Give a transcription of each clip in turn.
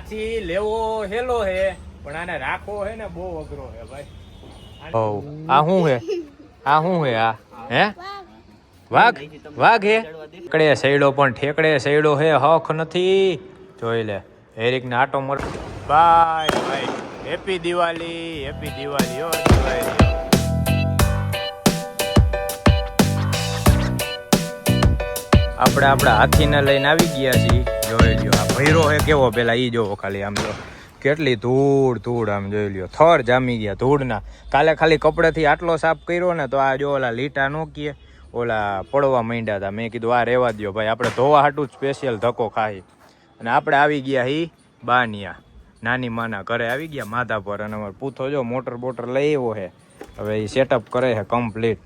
હાથી લેવો હેલો હે પણ આને રાખવો હે ને બહુ અઘરો હે ભાઈ. આ શું હે? આ શું હે? આ હે વાઘ? વાઘ હે? ઠેકડે સૈડો પણ ઠેકડે સૈડો હે, હક નથી. જોઈ લે હેરિક ને આટો મર. બાય ભાઈ, હેપી દિવાળી, હેપી દિવાળી હો દિવાળી. આપણે આપણા હાથીને લઈને આવી ગયા છીએ. જોઈ લ્યો આ ભૈરો હે કેવો, પેલા ઈ જોવો ખાલી. આમ જો કેટલી ધૂળ આમ જોઈ લ્યો, થર જામી ગયા ધૂળના. કાલે ખાલી કપડેથી આટલો સાફ કર્યો ને તો આ જો ઓલા લીટા નો કીએ ઓલા પડવા માંડ્યા હતા. મેં કીધું આ રહેવા દો ભાઈ, આપણે ધોવા હાટું સ્પેશિયલ ધક્કો ખાઈ. અને આપણે આવી ગયા હી બાનિયા, નાની માના ઘરે આવી ગયા માધાપર. અને અમારે પૂથો જો મોટર બોટર લઈ આવ્યો હે, હવે એ સેટઅપ કરે છે કમ્પ્લીટ.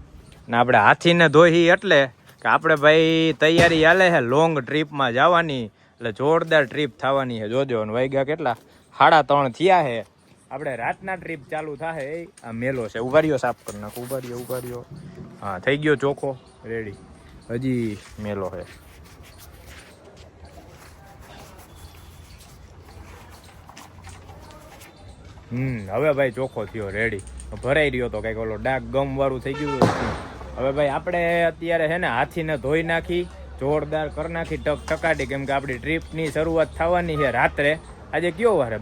ને આપણે હાથીને ધોઈ એટલે કે આપણે ભાઈ તૈયારી હાલે છે લોંગ ટ્રીપમાં જવાની, એટલે જોરદાર ટ્રીપ થવાની છે. જોજો અને વાગ્યા કેટલા 3:30 થયા છે. આપણે રાતના ટ્રીપ ચાલુ થાય. આ મેલો છે, ઉભારીઓ સાફ કરી નાખો. ઉભારીઓ. હા થઈ ગયો ચોખ્ખો રેડી. હજી મેલો છે. હવે ભાઈ ચોખ્ખો થયો રેડી. ભરાઈ રહ્યો તો કઈક ઓલો ડાક ગમ વાળું થઈ ગયું. હવે ભાઈ આપણે અત્યારે છે ને હાથીને ધોઈ નાખી, જોરદાર કરી નાખી ટકાટી. કેમ કે આપણી ટ્રીપની શરૂઆત થવાની છે રાત્રે. આજે કયો વાર હે?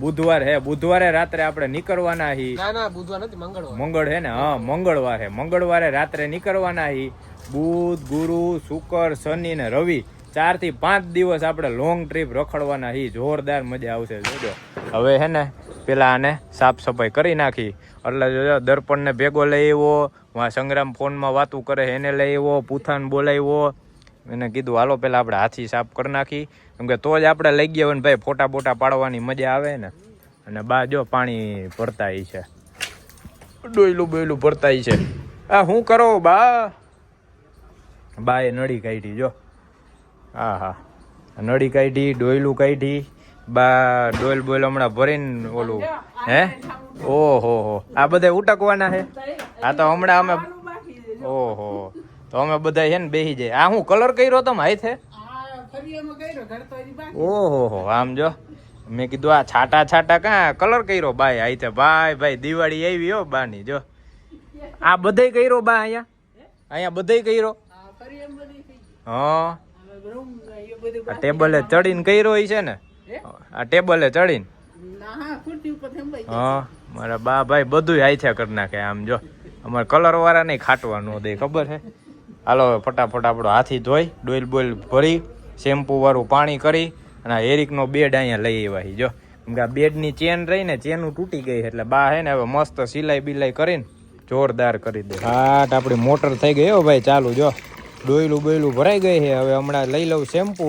બુધવાર હે. બુધવારે રાત્રે આપણે નીકળવાના હી. બુધવાર નથી, મંગળ હે ને? હા મંગળવાર હે. મંગળવારે રાત્રે નીકળવાના હી. બુધ, ગુરુ, શુક્ર, શનિ ને રવિ 4 થી 5 દિવસ આપણે લોંગ ટ્રીપ રખડવાના હી. જોરદાર મજા આવશે જોજો. હવે હે ને પેલા આને સાફ સફાઈ કરી નાખી. એટલે જોજો દર્પણને ભેગો લઈ આવ્યો, વાં સંગ્રામ ફોનમાં વાતું કરે એને લઈ આવ્યો, પૂથાને બોલાવ્યો. એને કીધું હાલો પેલા આપણે હાથી સાફ કરી નાખી, કેમ કે તો જ આપણે લઈ ગયા હોય ને ભાઈ ફોટા બોટા પાડવાની મજા આવે ને. અને બા જો પાણી ભરતા છે, ડોયલું બોયલું ભરતા છે. આ શું કરો બા? બા એ નળી કાઢી જો. હા નળી કાઢી, ડોયલું કાઢી. બા ડોયલ બોયલ હમણાં ભરીને ઓલું હે. ઓહો આ બધા ઉટકવાના છે. આ તો હમણાં અમે ઓહો તો અમે બધા છે ને બેસી જાય. આ હું કલર કર્યો તમે હાથે? ઓહો આમ જો મેં કીધું આ છાટા કાં કલર કર્યો બાય હાથે? ભાઈ દિવાળી આવી હો બાની જો. આ બધે કર્યો બા? અહીંયા બધે કર્યો? હા ટેબલે ચડીને કર્યો છે ને? આ ટેબલે ચડીને? હા મારા બા ભાઈ બધું હાથે કરી નાખે. આમ જો અમારે કલર વાળા નહીં ખાટવા ન દે, ખબર છે. હાલો ફટાફટ આપણો હાથી ધોઈ, ડોઈલ બોઈલ ભરી, શેમ્પુ વાળું પાણી કરી અને હેરિકનો બેડ અહીંયા લઈ આવ્યા જો. કેમ કે આ બેડની ચેન રહી ને, ચેનું તૂટી ગઈ એટલે બા હે ને હવે મસ્ત સિલાઈ બિલાઈ કરીને જોરદાર કરી દે. હાટ આપણી મોટર થઈ ગઈ હો ભાઈ ચાલુ જો. ડોયલું બોયલું ભરાઈ ગઈ છે. હવે હમણાં લઈ લઉં શેમ્પુ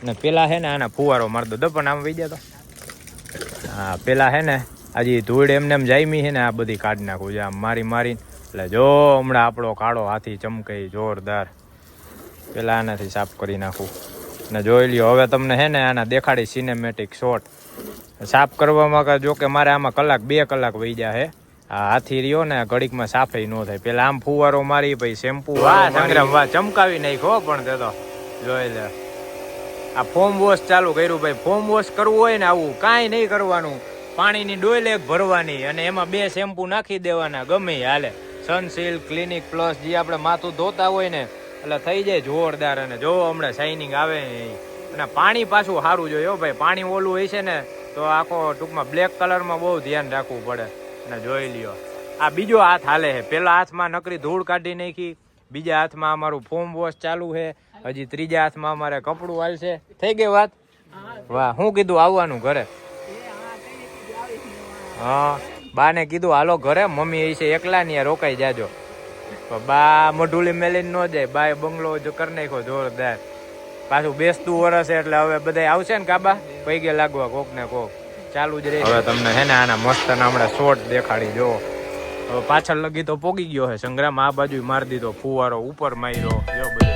ને પેલા હે ને આના ફુવારો મારી દો. પણ આમ વહી જાય તો હા પેલા હે ને આજે ધૂળ એમને એમ જામી છે ને આ બધી કાઢી નાખું છે આમ મારી. એટલે જો હમણાં આપણો કાળો હાથી ચમકે જોરદાર. પેલા આનાથી સાફ કરી નાખું ને જોઈ લ્યો. હવે તમને હે ને આના દેખાડી સિનેમેટિક શોટ. સાફ કરવામાં જો કે મારે આમાં 1-2 કલાક વહી જાય હે. આ હાથી રહ્યો ને ઘડીકમાં સાફે ન થાય. પેલા આમ ફુવારો મારી, પછી શેમ્પુ. વાહ સંગ્રામ વાહ, ચમકાવી નાખ્યો પણ તે તો જોઈ લે. આ ફોમ વોશ ચાલુ કર્યું ભાઈ. ફોમ વોશ કરવું હોય ને આવું કાંઈ નહીં કરવાનું. પાણીની ડોલ એક ભરવાની અને એમાં 2 શેમ્પુ નાખી દેવાના, ગમે હાલે. સનસિલ્ક, ક્લિનિક પ્લસ જે આપણે માથું ધોતા હોય ને એટલે થઈ જાય જોરદાર. અને જો હમણાં શાઇનિંગ આવે અને પાણી પાછું સારું જોઈએ ભાઈ. પાણી ઓલું હોય છે ને તો આખો ટૂંકમાં બ્લેક કલરમાં બહુ ધ્યાન રાખવું પડે. અને જોઈ લ્યો આ બીજો હાથ હાલે છે. પેલા હાથમાં નકરી ધૂળ કાઢી નાખી, બીજા હાથમાં અમારું ફોમ વોશ ચાલુ છે, હજી ત્રીજા હાથમાં અમારે કપડું હાલશે. થઈ ગઈ વાત? વાહ. શું કીધું આવવાનું ઘરે? હા બાને કીધું હાલો ઘરે, મમ્મી એ છે એકલા ને રોકાઈ જાજો. બા મઢુલી મેલીને ન જાય. બાએ બંગલો જો કરી નાખ્યો જોરદાર. પાછું બેસતું વરસ એટલે હવે બધા આવશે ને કાબા પૈગે લાગવા કોક ને કોક ચાલુ જ રહે. હવે તમને હે ને આના મસ્ત ના હમણાં શોર્ટ દેખાડી જો. હવે પાછળ લગી તો પોગી ગયો હે સંગ્રામ. આ બાજુ મારી દીધો ફુવારો, ઉપર માર્યો જો બધે.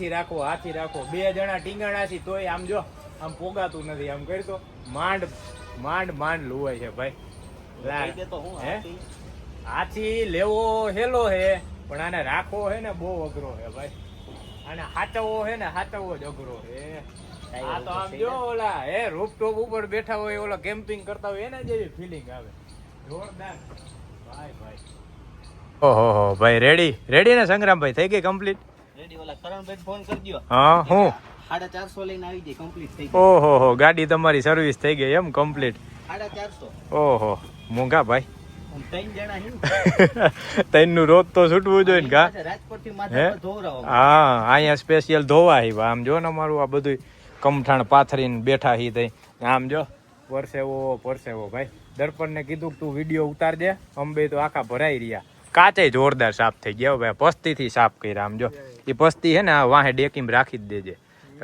હાથી રાખો 2 જણા ટીંગાણા છે તોય આમ જો આમ પોગાતું નથી. આમ કરતો માંડ લુવાય છે ભાઈ. હાથી લેવો હેલો હે પણ આને રાખવો હે ને બહુ અઘરો હે ભાઈ. આને હાચવવો હે ને હાચવવો જ અઘરો હે. આ તો આમ જો ઓલા હે રૂફટોપ ઉપર બેઠા હોય ઓલા કેમ્પિંગ કરતા હોય એના જેવી ફીલિંગ આવે. જોરદાર ભાઈ. ઓહો ભાઈ રેડી ને સંગ્રામભાઈ થઈ ગઈ કમ્પ્લીટ? રેડી. ઓલા કરણભાઈ ફોન કરજો. હા હું 450 લઈને આવી ગઈ કમ્પ્લીટ થઈ ગઈ. ઓહો ગાડી તમારી સર્વિસ થઈ ગઈ એમ કમ્પ્લીટ? 450. ઓહો મોંઘા ભાઈ. 3 જણા તૈનનું રોજ તો છૂટવું જોઈએ ને કા? રાજકોટ થી માથા પર ધોવરાવો. હા અહીંયા સ્પેશિયલ ધોવા આવ્યા. આમ જો ને અમારું આ બધું કમઠાણ પાથરીને બેઠા હી તઈ. આમ જો પરસેવો ભાઈ. દર્પણ ને કીધું તું વિડીયો ઉતારજે. અંબે તો આખા ભરાઈ રહ્યા. કાચે જોરદાર સાફ થઈ ગયા ભાઈ. પસ્તી થી સાફ કર્યા. આમ જો એ પસ્તી હે ને આ વાહે ડેકીમ રાખી જ દેજે.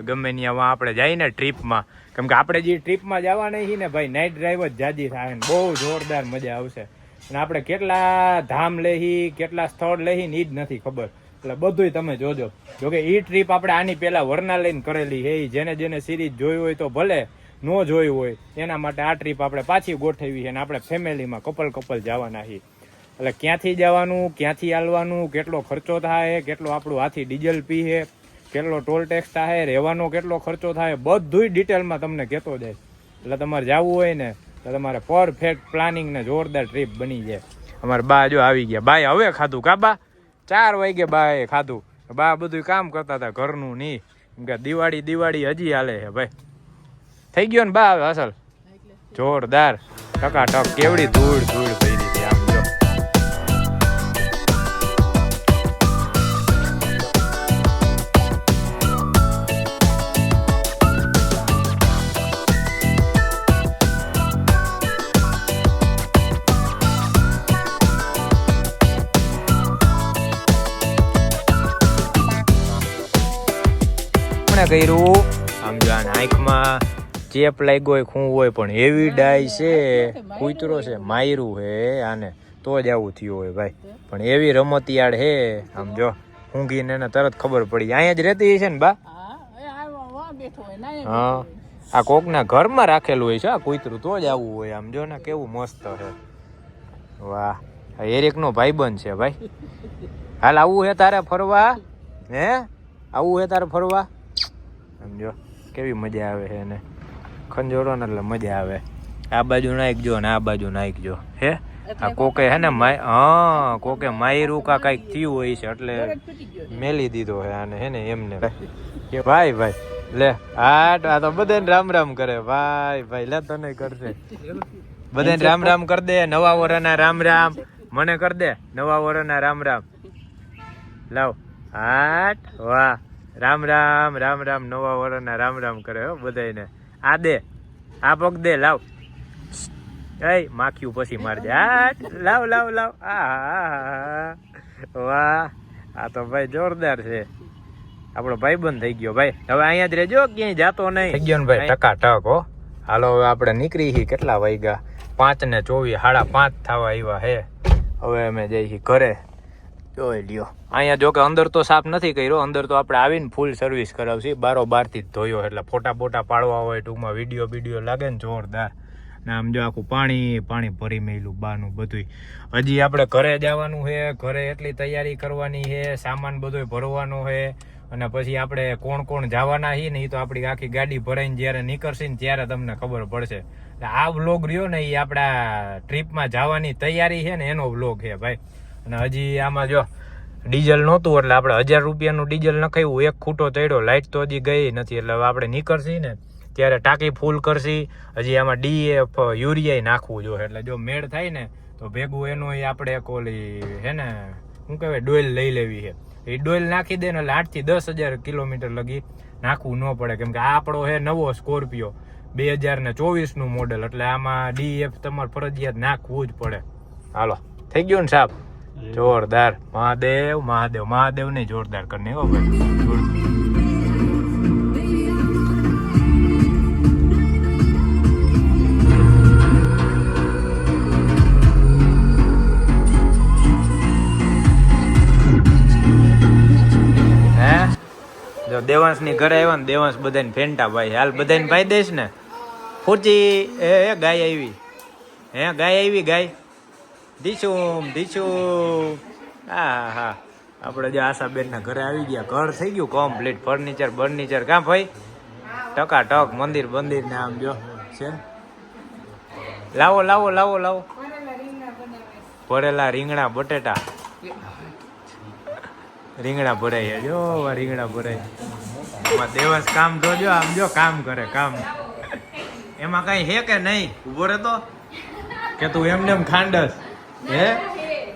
ગમે ત્યાં આપણે જઈએ ને ટ્રીપમાં, કેમ કે આપણે જે ટ્રીપમાં જવાના છીએ ને ભાઈ નાઇટ ડ્રાઈવ જ જાજી થાય ને બહુ જોરદાર મજા આવશે. અને આપણે કેટલા ધામ લેહી કેટલા સ્થળ લેહી ને એ જ નથી ખબર. એટલે બધુંય તમે જોજો. જોકે એ ટ્રીપ આપણે આની પહેલા વરના લઈને કરેલી હે. જેને સિરીઝ જોઈ હોય તો ભલે, ન જોઈ હોય એના માટે આ ટ્રીપ આપણે પાછી ગોઠવી છે. અને આપણે ફેમિલીમાં કપલ જવાના છીએ. એટલે ક્યાંથી જવાનું, ક્યાંથી હાલવાનું, કેટલો ખર્ચો થાય, કેટલો આપણું હાથી ડીઝલ પીએ, કેટલો ટોલ ટેક્સ થાય, રહેવાનો કેટલો ખર્ચો થાય, બધુંય ડિટેલમાં તમને કહેતો જાય. એટલે તમારે જવું હોય ને તો તમારે પરફેક્ટ પ્લાનિંગ ને જોરદાર ટ્રીપ બની જાય. અમારે બા જો આવી ગયા. બાય હવે ખાધું કા બા? 4 વાગે બાએ ખાધું. બા બધું કામ કરતા હતા ઘરનું નહીં. કેમ કે દિવાળી હજી હાલે છે ભાઈ. થઈ ગયો ને બા હવે અસલ જોરદાર ટકાટક. કેવડી ધૂળ પડી હતી આમ જો. કર્યું આમ જો આંખમાં ચેપ લાગ્યો હોય ખૂં હોય પણ એવી ડાય છે, કૂતરો છે માયરું હે આને તો જ આવું થયું હોય ભાઈ. પણ એવી રમતિયાળ હે આમ જો ઊંઘીને એને તરત ખબર પડી. અહીંયા જ રહેતી છે ને બા? હા આ કોકના ઘરમાં રાખેલું હોય છે આ કૂતરું તો જ આવું હોય. આમ જો ને કેવું મસ્ત છે. વાહ એરિકનો ભાઈબંધ છે ભાઈ. હાલ આવું હે તારે ફરવા? હે આવું હે તારે ફરવા? સમજો કેવી મજા આવે છે એને ખંજોરો ને એટલે મજા આવે. આ બાજુ નાખજો ને આ બાજુ નાખજો. હે આ કોકે હે ને કોકે માયરું કા કઈક થયું હોય છે એટલે મેલી દીધો હે આને હે ને એમને કે ભાઈ લે આ તો બધાને રામ કરે ભાઈ લે તને કરશે બધાને રામ કર દે. નવા વરના રામ મને કર દે. નવા વરના રામ લાવ હાટ વાહ રામ નવા વરના રામ કરે હો બધાને. આ દે આ પગ દે લાવ. એ માખ્યું પછી મારજે. લાવ આ વાહ આ તો ભાઈ જોરદાર છે. આપણો ભાઈબંધ થઈ ગયો ભાઈ. હવે અહીંયા જ રહેજો ક્યાંય જાતો નહીં. થઈ ગયો ને ભાઈ ટકાટક હો. હાલો હવે આપણે નીકળી છીએ. કેટલા વાગ્યા? 5:24 5:30 થવા આવ્યા હે. હવે અમે જઈએ ઘરે. જોઈ લ્યો અહીંયા જો કે અંદર તો સાફ નથી કર્યો. અંદર તો આપણે આવીને ફૂલ સર્વિસ કરાવશી. 12 થી જ ધોયો એટલે ફોટા પાડવા હોય ટૂંકમાં વિડીયો લાગે ને જોરદાર. ને આમ જો આખું પાણી ભરી મેલું બાનું બધું. હજી આપણે ઘરે જવાનું છે. ઘરે એટલી તૈયારી કરવાની છે. સામાન બધો ભરવાનો છે. અને પછી આપણે કોણ જવાના છીએ ને એ તો આપણી આખી ગાડી ભરાઈને જ્યારે નીકળશે ને ત્યારે તમને ખબર પડશે. આ વ્લોગ રહ્યો ને એ આપણા ટ્રીપમાં જવાની તૈયારી છે ને એનો વ્લોગ છે ભાઈ. અને હજી આમાં જો ડીઝલ નહોતું એટલે આપણે 1000 રૂપિયાનું ડીઝલ નખાવ્યું. એક ખૂટો ચડ્યો. લાઇટ તો હજી ગઈ નથી એટલે હવે આપણે નીકળશી ને ત્યારે ટાંકી ફૂલ કરશી. હજી આમાં DAF યુરિયા નાખવું જોઈએ. એટલે જો મેળ થાય ને તો ભેગું એનું આપણે એક ઓલી હે ને શું કહેવાય ડોઇલ લઈ લેવી છે. એ ડોઇલ નાખી દે ને એટલે 8 થી 10,000 કિલોમીટર લગી નાખવું ન પડે. કેમ કે આ આપણો હે નવો સ્કોર્પિયો 2024નું મોડેલ. એટલે આમાં DAF તમારે ફરજિયાત નાખવું જ પડે. હાલો થઈ ગયું ને સાહેબ જોરદાર. મહાદેવ નહીં જોરદાર કરીને હો ભાઈ. દેવાંશની ઘરે આવ્યા ને દેવાંશ બધાને ફેંટા ભાઈ હાલ બધાને ભાઈ દઈશ ને ફૂચી એ ગાય આવી ગાય આવી ગાય દીશું હા હા આપણે જે આશાબેનના ઘરે આવી ગયા ઘર થઈ ગયું કમ્પ્લીટ ફર્નિચર કાં ભાઈ ટકાટક મંદિર ને આમ જો છે લાવો ભરેલા રીંગણા બટેટા રીંગણા ભરાય જો રીંગણા ભરાય એમાં દેવાંશ કામ જોજો આમ જો કામ કરે કામ એમાં કઈ હે કે નહીં ઉભો રહેતો કે તું એમને એમ ખાંડસ હે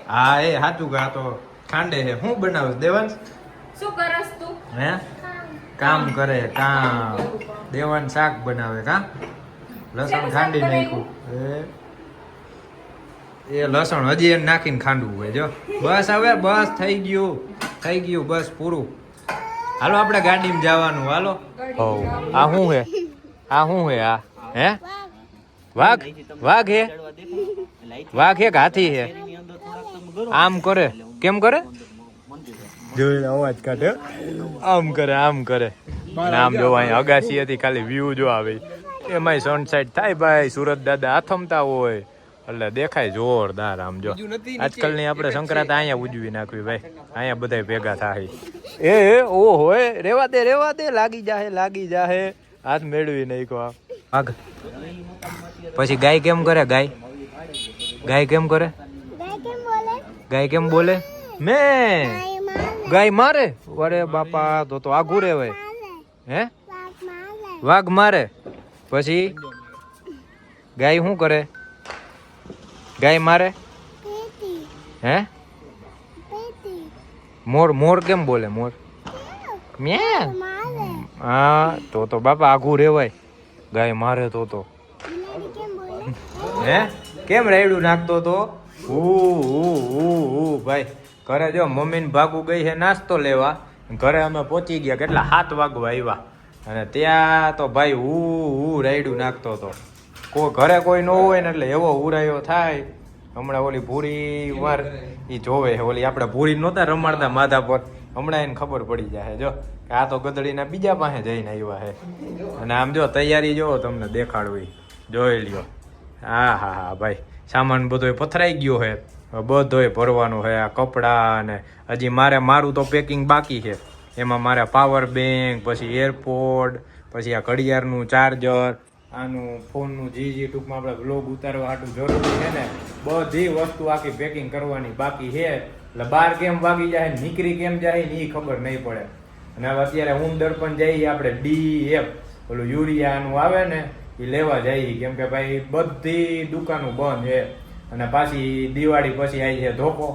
હા એ સાચું કે આ તો ખાંડે છે શું બનાવે દેવાંશ શું કરસ તું હે કામ કરે કામ દેવાંશ શાક બનાવે કા લસણ ખાંડી નાખ્યું એ લસણ હજી એને નાખીને ખાંડવું હોય જો બસ હવે બસ થઈ ગયું બસ પૂરું હાલો આપણે ગાડીમાં જવાનું હાલો આ શું હે આ હે વાઘ હે વાઘ હે કે હાથી હે આમ કરે કેમ કરે જોઈને અવાજ કાઢે આમ કરે આમ જો અહીં અગાસી હતી ખાલી વ્યૂ જો આવે એમાંય સનસાઇટ થાય ભાઈ સુરત દાદા આથમતા હોય એટલે દેખાય જોરદાર આમ જો આજકાલની આપણે સંક્રાંત અહીંયા ઉજવી નાખવી ભાઈ અહીંયા બધા ભેગા થાય એ ઓ હોય રેવા દે લાગી જાહે હાથ મેળવી નાખ્યો આગ પછી ગાય કેમ કરે ગાય કેમ બોલે મેં ગાય મારે અરે બાપા તો આઘું રેવાય હે વાઘ મારે પછી ગાય શું કરે ગાય મારે હે મોર કેમ બોલે મોર મ્યા હા તો બાપા આઘું રેવાય ગાય મારે તો હે કેમ રાયડું નાખતો તો ભાઈ ઘરે જો મમ્મી ને ભાગું ગઈ છે નાસ્તો લેવા ઘરે અમે પહોંચી ગયા કેટલા 7 વાગવા આવ્યા અને ત્યાં તો ભાઈ રાયડું નાખતો હતો ઘરે કોઈ ન હોય ને એટલે એવો ઉરાયો થાય હમણાં ઓલી ભૂરી વાર એ જોવે ઓલી આપણે ભૂરી નહોતા રમાડતા માથા પર હમણાં એને ખબર પડી જાય જો કે આ તો ગધડીના બીજા પાસે જઈને આવ્યા છે અને આમ જો તૈયારી જો તમને દેખાડવી જોઈ લ્યો હા ભાઈ સામાન બધોય પથરાઈ ગયો છે બધોય ભરવાનું છે આ કપડાં ને હજી મારું તો પેકિંગ બાકી છે એમાં મારે પાવર બેંક પછી એરપોર્ટ પછી આ ઘડિયાળનું ચાર્જર આનું ફોનનું જે ટૂંકમાં આપણે વ્લોગ ઉતારવા હાટું જરૂરી છે ને બધી વસ્તુ આખી પેકિંગ કરવાની બાકી છે એટલે બહાર કેમ વાગી જાય નીકળી કેમ જાય ને એ ખબર નહીં પડે અને હવે અત્યારે દર્પણ જઈએ આપણે DF ઓલું યુરિયાનું આવે ને એ લેવા જઈએ કેમ કે ભાઈ બધી દુકાનો બંધ છે અને પાછી દિવાળી પછી આવી છે ધોકો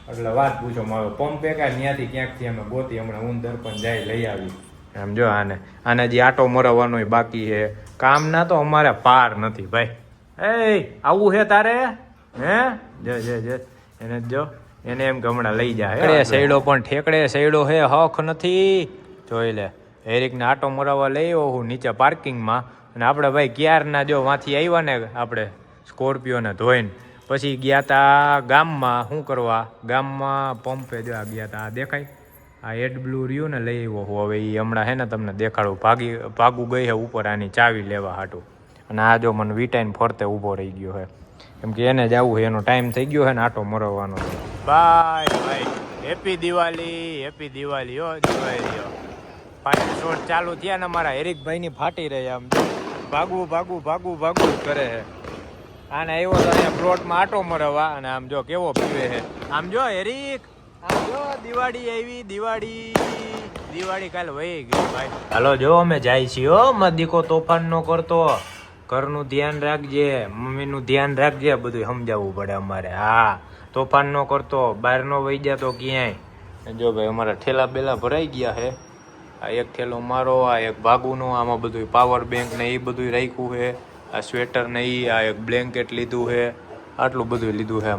એટલે વાત પૂછો મારો પંપે કાંઈ ત્યાંથી ક્યાંકથી અમે ગોતી હમણાં દર્પણ જાય લઈ આવી એમ જો આને જે આટો મરવાનો બાકી છે કામના તો અમારે પાર નથી ભાઈ આવું છે તારે હે એને જો એને એમ કે હમણાં લઈ જાય સૈડો પણ ઠેકડે સૈડો હે હક નથી જોઈ લે હેરિકને આટો મરાવવા લઈ હું નીચે પાર્કિંગમાં અને આપણે ભાઈ ક્યારના જો વાંથી આવ્યા ને આપણે સ્કોર્પિયોને ધોઈને પછી ગયા તા ગામમાં શું કરવા ગામમાં પંપે જો ગયા તા આ દેખાય આ એડ બ્લુ રહ્યું ને લઈ આવ્યો હવે એ હમણાં હે ને તમને દેખાડું ભાગું ગઈ છે ઉપર આની ચાવી લેવા હાટું અને આ જો મને વીટાઈને ફરતે ઊભો રહી ગયો છે કેમ કે એને જવું છે એનો ટાઈમ થઈ ગયો છે ને આટો મરવાનો ભાઈ હેપી દિવાળી હો દિવાળી 5 શોટ ચાલુ થયા ને મારા હેરિકભાઈની ફાટી રહી આમ ભાગવું કરે છે આને આવ્યો તો અહીંયા પ્લોટમાં આટો મરવા અને આમ જો કેવો પીવે છે આમ જો હેરિક આમ જો દિવાળી આવી દિવાળી કાલે વહી ગઈ ભાઈ હાલો જો અમે જાય છીએ હો મત દીકો તોફાન નો કરતો ઘરનું ધ્યાન રાખજે મમ્મીનું ધ્યાન રાખજે બધું સમજાવવું પડે અમારે હા તોફાન નો કરતો બહાર નો વહી જતો ક્યાંય જો ભાઈ અમારા ઠેલા બેલા ભરાઈ ગયા છે આ એક ઠેલો મારો આ એક ભાગુનો આમાં બધું પાવર બેંક ને એ બધું રાખ્યું છે આ સ્વેટર ને આ એક બ્લેન્કેટ લીધું છે આટલું બધું લીધું છે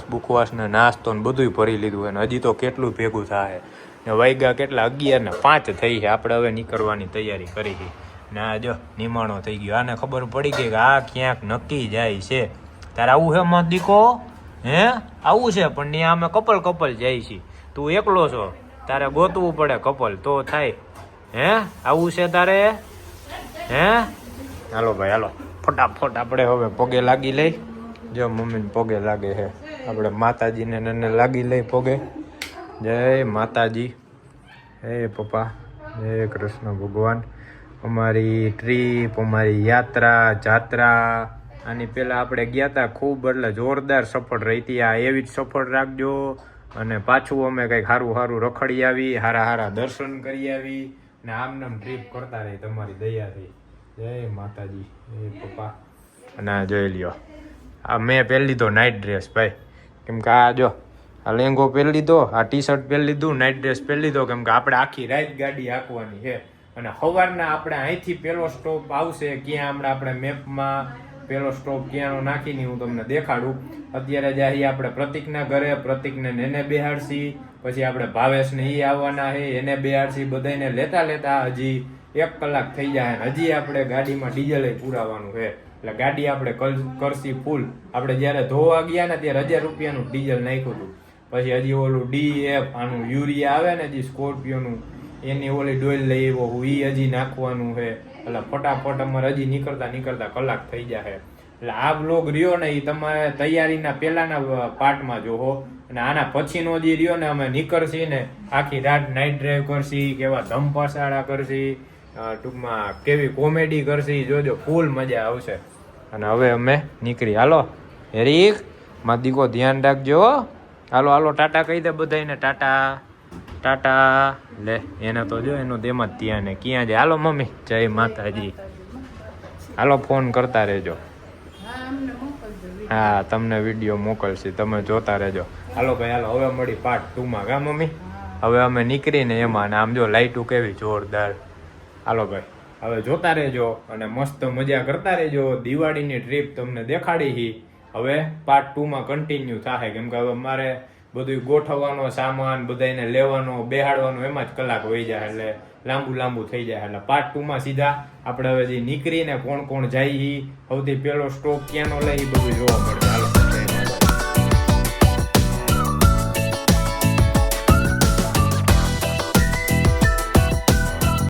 મુખવાસ ને નાસ્તો ને બધું ભરી લીધું છે ને હજી તો કેટલું ભેગું થાય ને વાગ્યા કેટલા 11 ને 5 થઈ છે આપણે હવે નીકળવાની તૈયારી કરી છે ને આ જો નિમાણો થઈ ગયો આને ખબર પડી ગઈ કે આ ક્યાંક નક્કી જાય છે તારે આવું છે મત દીકો હે આવું છે પણ ત્યાં અમે કપલ જાય છે તું એકલો છો તારે ગોતવું પડે કપલ તો થાય હે આવું છે તારે હે હાલો ભાઈ હાલો ફટાફટ આપણે હવે પગે લાગી લઈ જો મમ્મીને પગે લાગે છે આપણે માતાજીને નને લાગી લઈ પગે જય માતાજી હે પપ્પા જય કૃષ્ણ ભગવાન અમારી ટ્રીપ અમારી યાત્રા જાત્રા આની પહેલાં આપણે ગયા હતા ખૂબ એટલે જોરદાર સફળ રહી હતી આ એવી જ સફળ રાખજો અને પાછું અમે કંઈક સારું સારું રખડી આવી સારા સારા દર્શન કરી આવી ને આમ ટ્રીપ કરતા રહી તમારી દયાથી જય માતાજી એ પપ્પા અને આ જોઈ લ્યો આ મેં પહેરી લીધો નાઇટ ડ્રેસ ભાઈ કેમ કે આ જો આ લેંગો પહેરી લીધો આ ટી શર્ટ પહેરી લીધું નાઇટ ડ્રેસ પહેરી લીધો કેમ કે આપણે આખી રાત ગાડી હાંકવાની છે અને સવારના આપણે અહીંથી પહેલો સ્ટોપ આવશે ક્યાં હમણાં આપણે મેપમાં પહેલો સ્ટોપ ક્યાંનો નાખીને હું તમને દેખાડું અત્યારે જઈએ આપણે પ્રતિકના ઘરે પ્રતિકને એને બેહાડશી પછી આપણે ભાવેશને એ આવવાના છે એને બેહાડશી બધાને લેતા લેતા હજી 1 કલાક થઈ જાય હજી આપણે ગાડીમાં ડીઝલ પુરાવાનું છે એટલે ગાડી આપણે કરશી ફૂલ આપણે જ્યારે ધોવા ગયા ને ત્યારે 1000 રૂપિયાનું ડીઝલ નાખ્યું હતું પછી હજી ઓલું DF આનું યુરિયા આવે ને હજી સ્કોર્પિયોનું એની ઓલી ડોલ લઈ આવ્યો હું એ હજી નાખવાનું છે એટલે ફટાફટ અમારે હજી નીકળતા કલાક થઈ જાય એટલે આ બ્લોગ રહ્યો ને એ તમારે તૈયારીના પહેલાના પાર્ટમાં જોવો અને આના પછીનો જે રહ્યો ને અમે નીકળશી ને આખી રાત નાઇટ ડ્રાઈવ કરશી કેવા ધમપાસાડા કરશી ટૂંકમાં કેવી કોમેડી કરશી જોજો ફૂલ મજા આવશે અને હવે અમે નીકળી હાલો હેરીક માં દીકો ધ્યાન રાખજો હાલો હાલો ટાટા કહી દે બધાને ટાટા ટાટા લે એને તો જો એનું તેમાં જ ત્યાં ને ક્યાં જાય હાલો મમ્મી જય માતાજી હાલો ફોન કરતા રહેજો હા તમને વિડીયો મોકલશે તમે જોતા રહેજો હાલો ભાઈ હાલો હવે મળી પાર્ટ 2 માં કા મમ્મી હવે અમે નીકળીને એમાં આમ જો લાઈટું કેવી જોરદાર હાલો ભાઈ હવે જોતા રહેજો અને મસ્ત મજા કરતા રહેજો દિવાળીની ટ્રીપ તમને દેખાડી હવે પાર્ટ 2 માં કન્ટિન્યુ થાય કેમ કે હવે મારે બધું ગોઠવવાનો સામાન બધાને લેવાનો બેહાડવાનો એમાં જ કલાક વહી જાય એટલે લાંબુ થઈ જાય એટલે પાર્ટ 2 માં સીધા આપણે હવે જે નીકળીને કોણ જાય સૌથી પહેલો સ્ટોપ ક્યાંનો લે એ બધું જોવા મળે હાલો